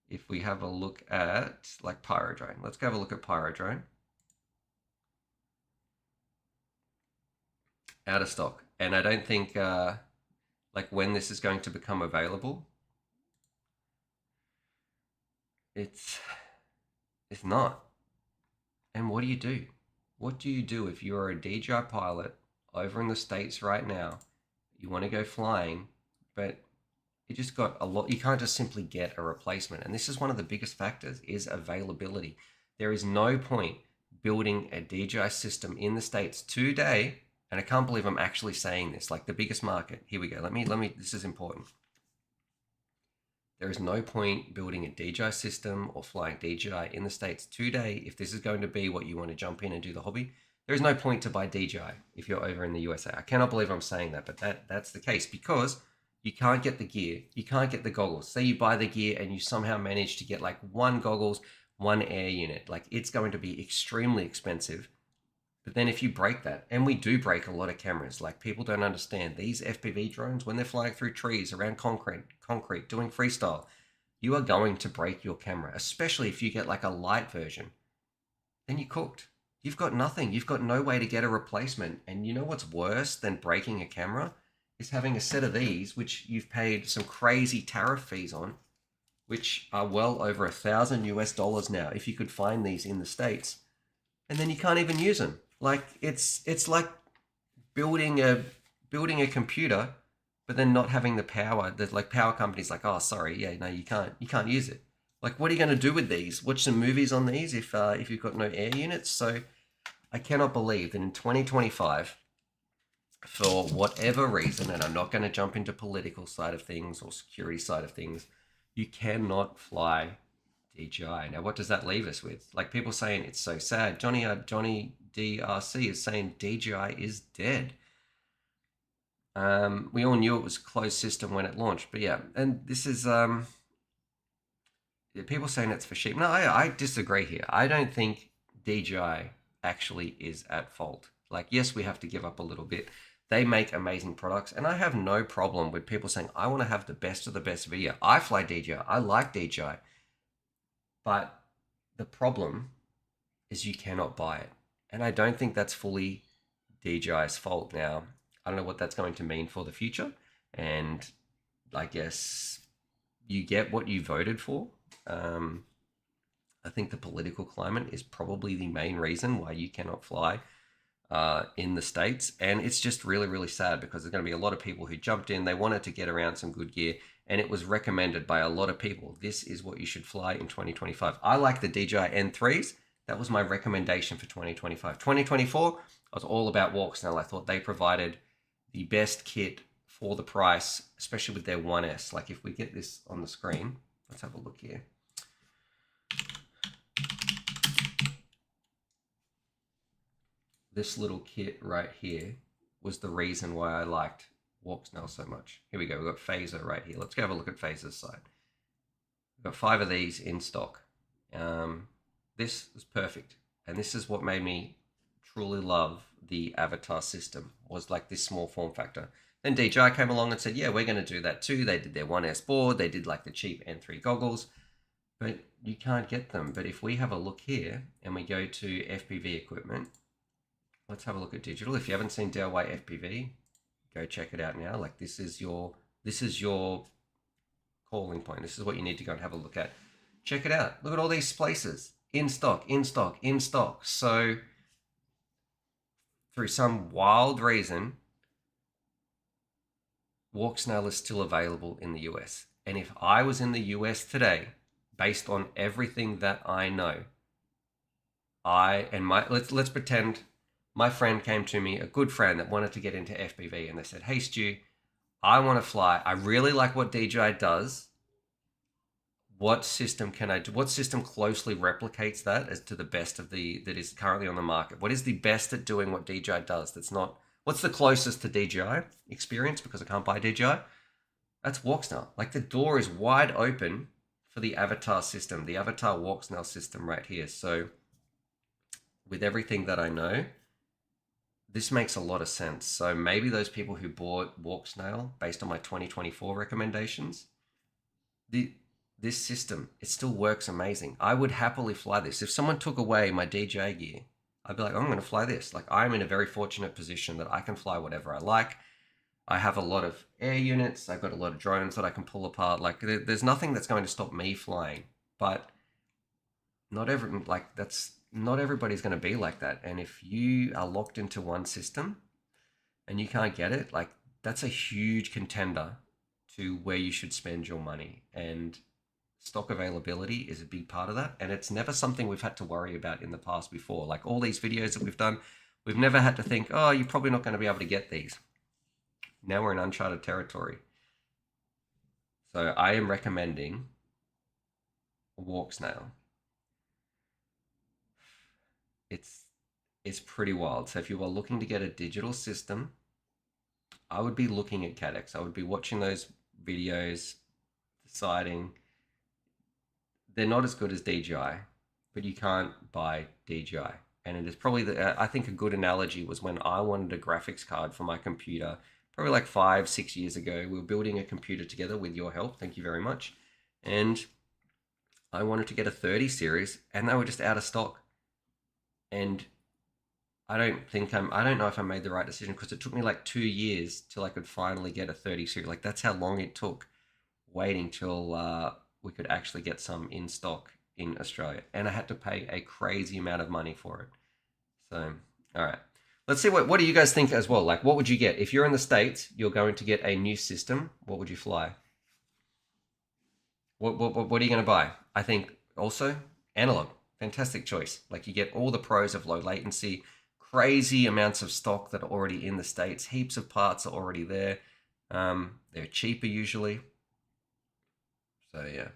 If we have a look at like Pyrodrone, let's go have a look at Pyrodrone. Out of stock. And I don't think like when this is going to become available, it's not. And what do you do? What do you do if you're a DJI pilot over in the States right now? You want to go flying, but you just got a lot. You can't just simply get a replacement. And this is one of the biggest factors is availability. There is no point building a DJI system in the States today. And I can't believe I'm actually saying this, like the biggest market. Here we go. Let me, this is important. There is no point building a DJI system or flying DJI in the States today. If this is going to be what you want to jump in and do the hobby, there is no point to buy DJI if you're over in the USA. I cannot believe I'm saying that, but that's the case because you can't get the gear. You can't get the goggles. Say you buy the gear and you somehow manage to get like one goggles, one air unit. Like it's going to be extremely expensive. But then if you break that, and we do break a lot of cameras, like people don't understand, these FPV drones, when they're flying through trees, around concrete, doing freestyle, you are going to break your camera, especially if you get like a light version. Then you're cooked. You've got nothing. You've got no way to get a replacement. And you know what's worse than breaking a camera? Is having a set of these, which you've paid some crazy tariff fees on, which are well over $1,000 US now, if you could find these in the States, and then you can't even use them. Like it's like building a computer, but then not having the power. That like power companies like, oh sorry, yeah, no, you can't use it. Like what are you going to do with these? Watch some movies on these if you've got no air units. So I cannot believe that in 2025, for whatever reason, and I'm not going to jump into political side of things or security side of things, you cannot fly DJI. Now, what does that leave us with? Like people saying it's so sad. Johnny DRC is saying DJI is dead. We all knew it was a closed system when it launched, but yeah, and this is people saying it's for sheep. No, I disagree here. I don't think DJI actually is at fault. Like, yes, we have to give up a little bit. They make amazing products, and I have no problem with people saying, I want to have the best of the best video. I fly DJI. I like DJI. But the problem is you cannot buy it. And I don't think that's fully DJI's fault. Now, I don't know what that's going to mean for the future. And I guess you get what you voted for. I think the political climate is probably the main reason why you cannot fly in the States. And it's just really, really sad because there's going to be a lot of people who jumped in. They wanted to get around some good gear. And it was recommended by a lot of people. This is what you should fly in 2025. I like the DJI N3s. That was my recommendation for 2025. 2024, I was all about Walksnail. I thought they provided the best kit for the price, especially with their 1S. Like if we get this on the screen, let's have a look here. This little kit right here was the reason why I liked Walksnail so much. Here we go. We've got Phaser right here. Let's go have a look at Phaser's side. We've got 5 of these in stock. This is perfect. And this is what made me truly love the Avatar system, was like this small form factor. Then DJI came along and said, yeah, we're going to do that too. They did their 1S board. They did like the cheap N3 goggles, but you can't get them. But if we have a look here and we go to FPV equipment, let's have a look at digital. If you haven't seen DIY FPV, go check it out now. Like this is your calling point. This is what you need to go and have a look at. Check it out. Look at all these places. In stock, in stock, in stock. So through some wild reason, Walksnail is still available in the US. And if I was in the US today, based on everything that I know, let's pretend my friend came to me, a good friend that wanted to get into FPV, and they said, "Hey Stu, I want to fly. I really like what DJI does. What system can I do? What system closely replicates that as to the best of that is currently on the market? What is the best at doing what DJI does? That's not, what's the closest to DJI experience, because I can't buy DJI? That's walk snail. Like, the door is wide open for the avatar system, the avatar walk snail system right here. So with everything that I know, this makes a lot of sense. So maybe those people who bought walk snail based on my 2024 recommendations, this system, it still works amazing. I would happily fly this. If someone took away my DJI gear, I'd be like, I'm going to fly this. Like, I'm in a very fortunate position that I can fly whatever I like. I have a lot of air units. I've got a lot of drones that I can pull apart. Like, there's nothing that's going to stop me flying. But not everybody's going to be like that. And if you are locked into one system and you can't get it, like, that's a huge contender to where you should spend your money. And stock availability is a big part of that. And it's never something we've had to worry about in the past before. Like, all these videos that we've done, we've never had to think, oh, you're probably not going to be able to get these. Now we're in uncharted territory. So I am recommending walk snail. It's pretty wild. So if you are looking to get a digital system, I would be looking at Cadex. I would be watching those videos, deciding. They're not as good as DJI, but you can't buy DJI. And it is probably I think a good analogy was when I wanted a graphics card for my computer, probably like 5-6 years ago. We were building a computer together with your help. Thank you very much. And I wanted to get a 30 series, and they were just out of stock. And I don't know if I made the right decision, because it took me like 2 years till I could finally get a 30 series. Like, that's how long it took waiting till we could actually get some in stock in Australia. And I had to pay a crazy amount of money for it. So, all right. Let's see, what do you guys think as well? Like, what would you get? If you're in the States, you're going to get a new system, what would you fly? What are you going to buy? I think also analog. Fantastic choice. Like, you get all the pros of low latency, crazy amounts of stock that are already in the States. Heaps of parts are already there. They're cheaper usually. So yeah.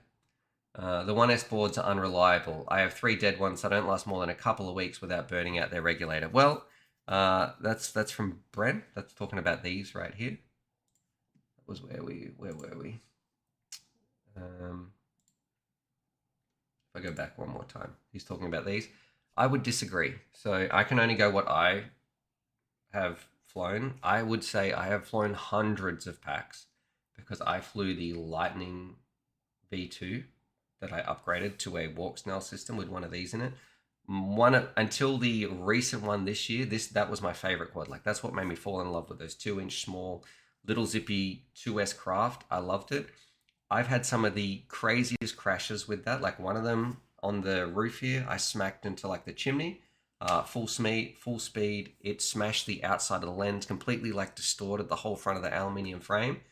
The 1S boards are unreliable. I have 3 dead ones that don't last more than a couple of weeks without burning out their regulator. Well, that's from Brent. That's talking about these right here. That was where were we? If I go back one more time, he's talking about these. I would disagree. So I can only go what I have flown. I would say I have flown hundreds of packs, because I flew the Lightning V2 that I upgraded to a walk snail system with one of these in it. Until the recent one this year, that was my favorite quad. Like, that's what made me fall in love with those 2-inch small little zippy 2S craft. I loved it. I've had some of the craziest crashes with that. Like, one of them on the roof here, I smacked into like the chimney, full speed. It smashed the outside of the lens, completely like distorted the whole front of the aluminium frame.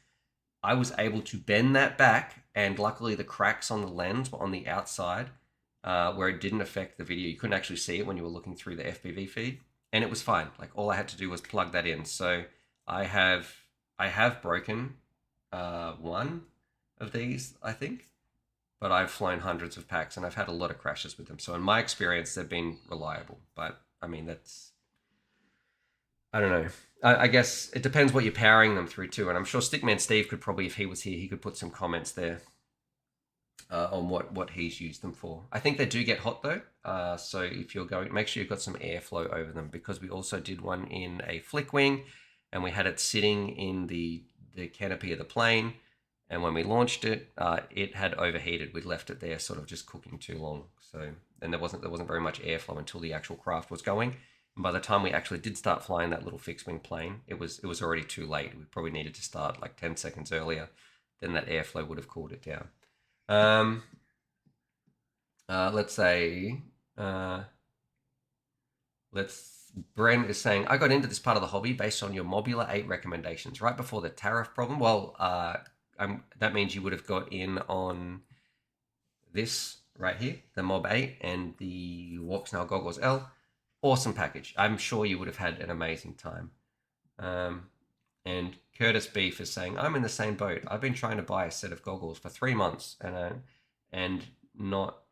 I was able to bend that back, and luckily the cracks on the lens were on the outside, where it didn't affect the video. You couldn't actually see it when you were looking through the FPV feed, and it was fine. Like, all I had to do was plug that in. So I have broken one of these, I think, but I've flown hundreds of packs, and I've had a lot of crashes with them. So in my experience, they've been reliable. But I mean, I don't know. I guess it depends what you're powering them through too. And I'm sure Stickman Steve could probably, if he was here, he could put some comments there on what he's used them for. I think they do get hot though. So if you're going, make sure you've got some airflow over them, because we also did one in a flick wing, and we had it sitting in the canopy of the plane. And when we launched it, it had overheated. We left it there, sort of just cooking too long. So then there wasn't very much airflow until the actual craft was going. And by the time we actually did start flying that little fixed wing plane, it was already too late. We probably needed to start like 10 seconds earlier. Then that airflow would have cooled it down. Let's say, Bren is saying, I got into this part of the hobby based on your Mobula 8 recommendations right before the tariff problem. Well, that means you would have got in on this right here, the Mob 8 and the Walk Snail Goggles L. awesome package. I'm sure you would have had an amazing time. And Curtis Beef is saying, I'm in the same boat. I've been trying to buy a set of goggles for 3 months and not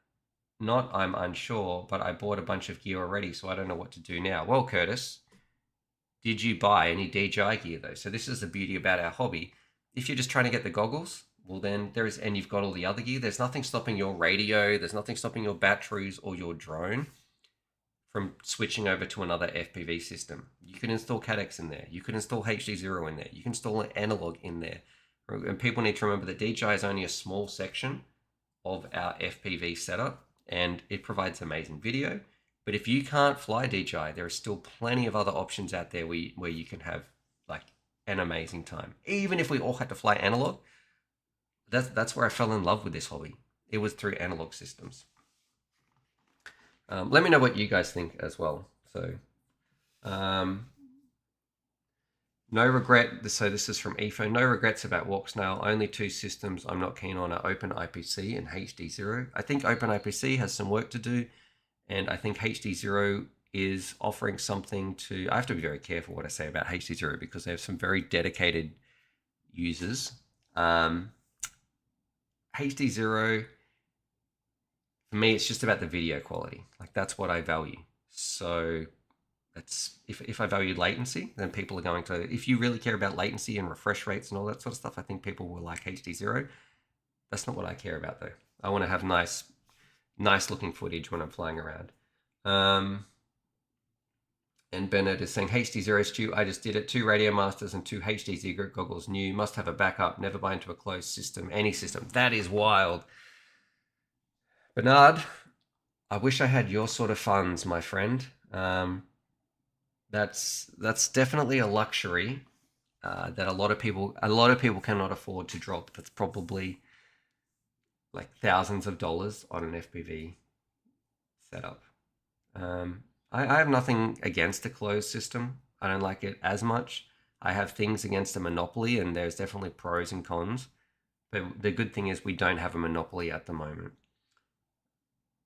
I'm unsure, but I bought a bunch of gear already, so I don't know what to do now. Well, Curtis, did you buy any DJI gear though? So this is the beauty about our hobby. If you're just trying to get the goggles, well then and you've got all the other gear, there's nothing stopping your radio, there's nothing stopping your batteries or your drone from switching over to another FPV system. You can install CADX in there. You can install HD0 in there. You can install an analog in there. And people need to remember that DJI is only a small section of our FPV setup, and it provides amazing video. But if you can't fly DJI, there are still plenty of other options out there where you can have like an amazing time. Even if we all had to fly analog, that's where I fell in love with this hobby. It was through analog systems. Let me know what you guys think as well. So, no regret. So this is from EFO. No regrets about Walksnail. Only 2 systems I'm not keen on are Open IPC and HD0. I think Open IPC has some work to do, and I think HD0 is offering something to. I have to be very careful what I say about HD0 because they have some very dedicated users. HD0. For me, it's just about the video quality. Like that's what I value. So that's if I value latency, then people are going to. If you really care about latency and refresh rates and all that sort of stuff, I think people will like HD0. That's not what I care about though. I want to have nice looking footage when I'm flying around. And Bernard is saying HD0 Stu, I just did it. 2 Radiomasters and 2 HD0 goggles new. Must have a backup. Never buy into a closed system. Any system. That is wild. Bernard, I wish I had your sort of funds, my friend. That's definitely a luxury that a lot of people cannot afford to drop. That's probably like thousands of dollars on an FPV setup. I have nothing against a closed system. I don't like it as much. I have things against a monopoly, and there's definitely pros and cons. But the good thing is we don't have a monopoly at the moment.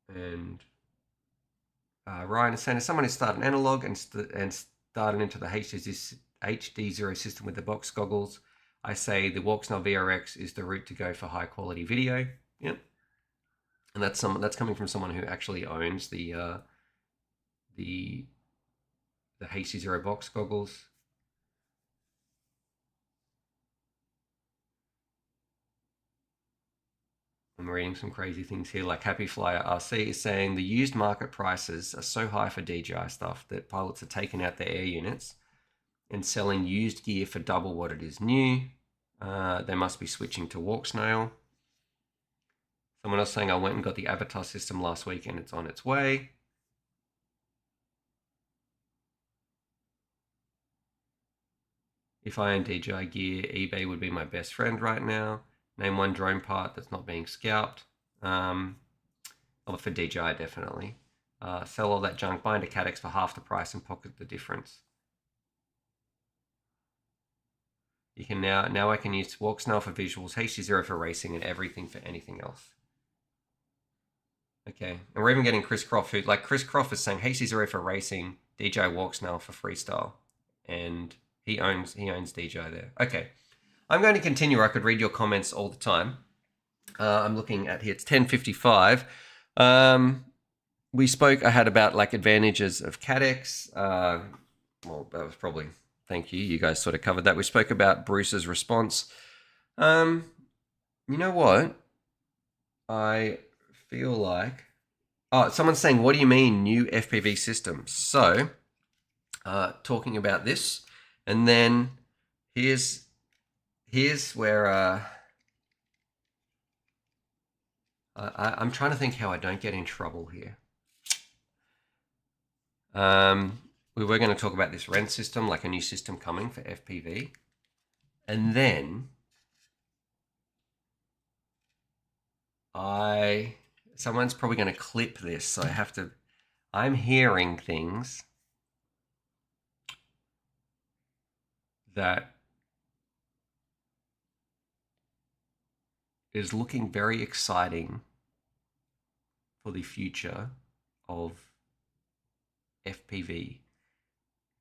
And Ryan is saying, if someone is starting analog and started into the HD0 system with the box goggles, I say the Walksnail VRX is the route to go for high quality video. Yep. And that's coming from someone who actually owns the HD0 box goggles. I'm reading some crazy things here, like Happy Flyer RC is saying the used market prices are so high for DJI stuff that pilots are taking out their air units and selling used gear for double what it is new. They must be switching to Walksnail. Someone else saying I went and got the Avatar system last week and it's on its way. If I own DJI gear, eBay would be my best friend right now. Name one drone part that's not being scalped. For DJI, definitely. Sell all that junk, buy into CADX for half the price and pocket the difference. You can now I can use Walksnail for visuals, HD0 for racing, and everything for anything else. Okay, and we're even getting Chris Croft, who, like Chris Croft is saying HD0 for racing, DJI Walksnail for freestyle, and he owns DJI there. Okay, I'm going to continue. I could read your comments all the time. I'm looking at here. It's 10:55. We spoke. I had about like advantages of CADX. Well, that was probably. Thank you. You guys sort of covered that. We spoke about Bruce's response. You know what? I feel like. Oh, someone's saying, what do you mean new FPV system? So, talking about this, and then here's where I'm trying to think how I don't get in trouble here. We were going to talk about this rent system, like a new system coming for FPV. And then someone's probably going to clip this, so I'm hearing things that is looking very exciting for the future of FPV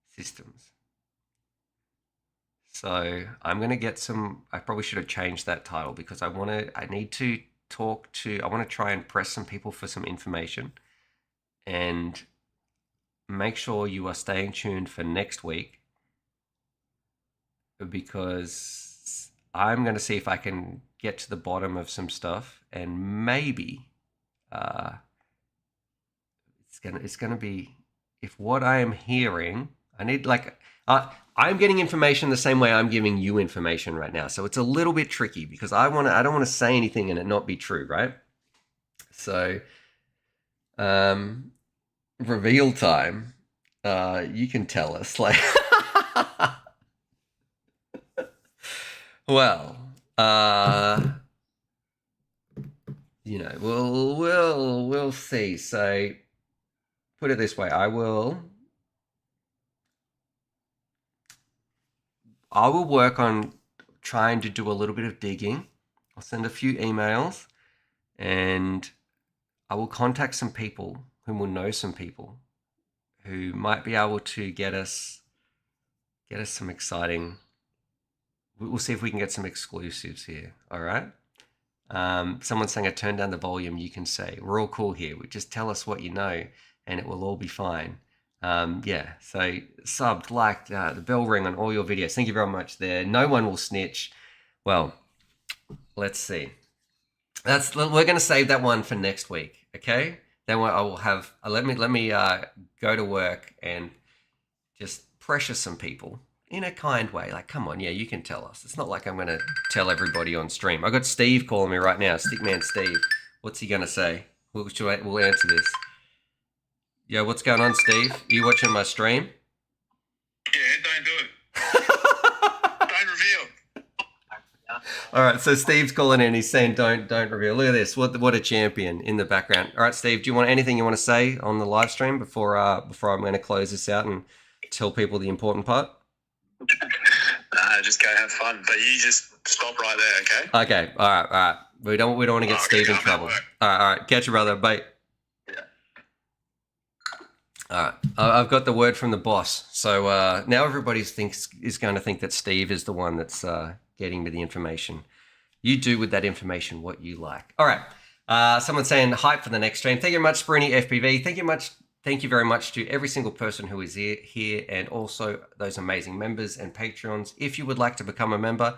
systems. So I'm going to get some, I probably should have changed that title because I want to try and press some people for some information, and make sure you are staying tuned for next week, because I'm going to see if I can get to the bottom of some stuff, and maybe it's gonna be, if what I am hearing, I need I'm getting information the same way I'm giving you information right now, so it's a little bit tricky because I don't want to say anything and it not be true, right? So reveal time. You can tell us, like well, you know, we'll see. So put it this way, I will work on trying to do a little bit of digging. I'll send a few emails, and I will contact some people who will know some people who might be able to get us some exciting. We'll see if we can get some exclusives here. All right. Someone's saying I turn down the volume. You can say we're all cool here. Just tell us what you know, and it will all be fine. Yeah. So subbed, liked, the bell ring on all your videos. Thank you very much. There, no one will snitch. Well, let's see. We're going to save that one for next week. Okay. Then I will have. Let me go to work and just pressure some people in a kind way. Like, come on, yeah, you can tell us. It's not like I'm going to tell everybody on stream. I got Steve calling me right now. Stickman Steve. What's he going to say? We'll answer this. Yo, what's going on, Steve? Are you watching my stream? Yeah, don't do it. Don't reveal. All right, so Steve's calling in. He's saying don't reveal. Look at this. What a champion in the background. All right, Steve, do you want anything you want to say on the live stream before I'm going to close this out and tell people the important part? Nah, just go have fun. But you just stop right there, okay? Okay. All right. We don't want to get Steve in trouble. All right. Catch you, brother. Bye. Yeah. All right. I've got the word from the boss. So now everybody is going to think that Steve is the one that's getting me the information. You do with that information what you like. All right. Someone's saying hype for the next stream. Thank you very much, Sprinty FPV. Thank you very much to every single person who is here, and also those amazing members and Patreons. If you would like to become a member,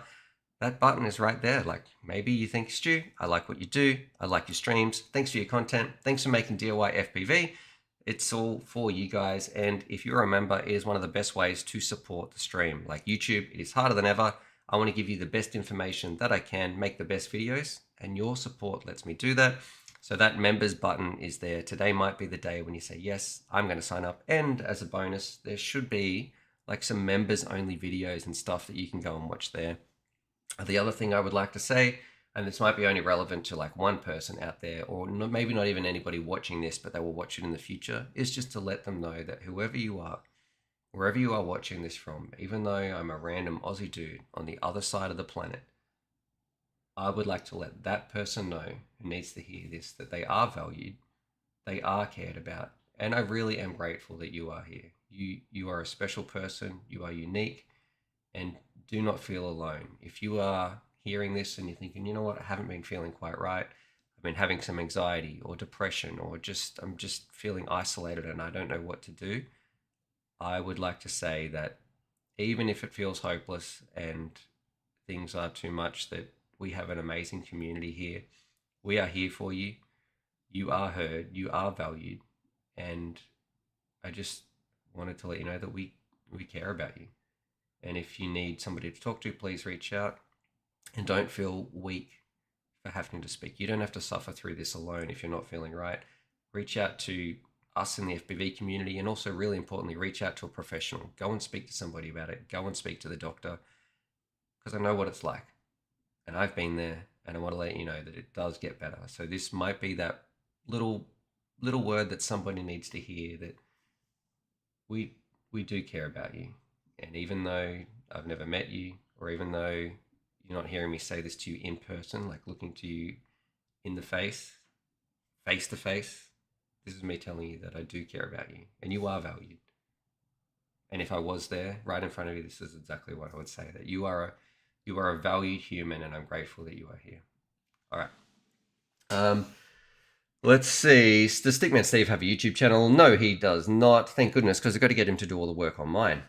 that button is right there. Like, maybe you think, Stu, I like what you do. I like your streams. Thanks for your content. Thanks for making DIY FPV. It's all for you guys. And if you're a member, it is one of the best ways to support the stream. Like YouTube, it is harder than ever. I want to give you the best information that I can, make the best videos, and your support lets me do that. So that members button is there. Today might be the day when you say, yes, I'm going to sign up. And as a bonus, there should be like some members only videos and stuff that you can go and watch there. The other thing I would like to say, and this might be only relevant to like one person out there, or maybe not even anybody watching this, but they will watch it in the future, is just to let them know that whoever you are, wherever you are watching this from, even though I'm a random Aussie dude on the other side of the planet, I would like to let that person know who needs to hear this, that they are valued, they are cared about, and I really am grateful that you are here. You are a special person, you are unique, and do not feel alone. If you are hearing this and you're thinking, you know what, I haven't been feeling quite right, I've been having some anxiety or depression, or I'm just feeling isolated and I don't know what to do, I would like to say that even if it feels hopeless and things are too much, that we have an amazing community here. We are here for you. You are heard. You are valued. And I just wanted to let you know that we care about you. And if you need somebody to talk to, please reach out. And don't feel weak for having to speak. You don't have to suffer through this alone if you're not feeling right. Reach out to us in the FPV community, and also, really importantly, reach out to a professional. Go and speak to somebody about it. Go and speak to the doctor, because I know what it's like. And I've been there, and I want to let you know that it does get better. So this might be that little word that somebody needs to hear, that we do care about you. And even though I've never met you, or even though you're not hearing me say this to you in person, like looking to you in the face to face, This is me telling you that I do care about you and you are valued. And if I was there right in front of you, this is exactly what I would say, that you are a valued human, and I'm grateful that you are here. All right. Let's see. Does Stickman Steve have a YouTube channel? No, he does not. Thank goodness, because I've got to get him to do all the work on mine.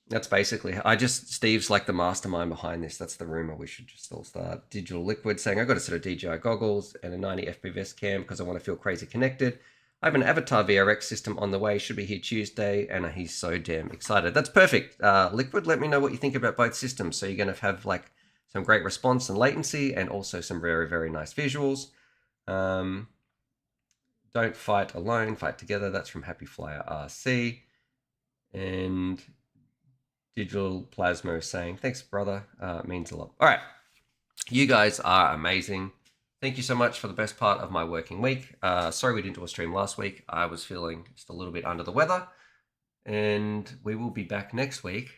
That's basically, Steve's like the mastermind behind this. That's the rumor. We should just all start. Digital Liquid saying, I got a set of DJI goggles and a 90 FPV cam because I want to feel crazy connected. I have an Avatar VRX system on the way. Should be here Tuesday, and he's so damn excited. That's perfect. Liquid, let me know what you think about both systems. So you're going to have like some great response and latency, and also some very, very nice visuals. Don't fight alone, fight together. That's from Happy Flyer RC. And Digital Plasma is saying, thanks, brother. It means a lot. All right. You guys are amazing. Thank you so much for the best part of my working week. Sorry we didn't do a stream last week. I was feeling just a little bit under the weather. And we will be back next week.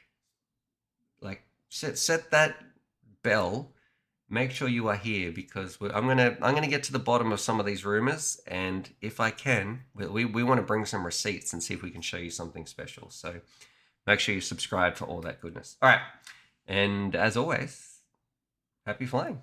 Like, set that bell. Make sure you are here, because I'm gonna get to the bottom of some of these rumors, and if I can, we want to bring some receipts and see if we can show you something special. So make sure you subscribe for all that goodness. All right, and as always, happy flying.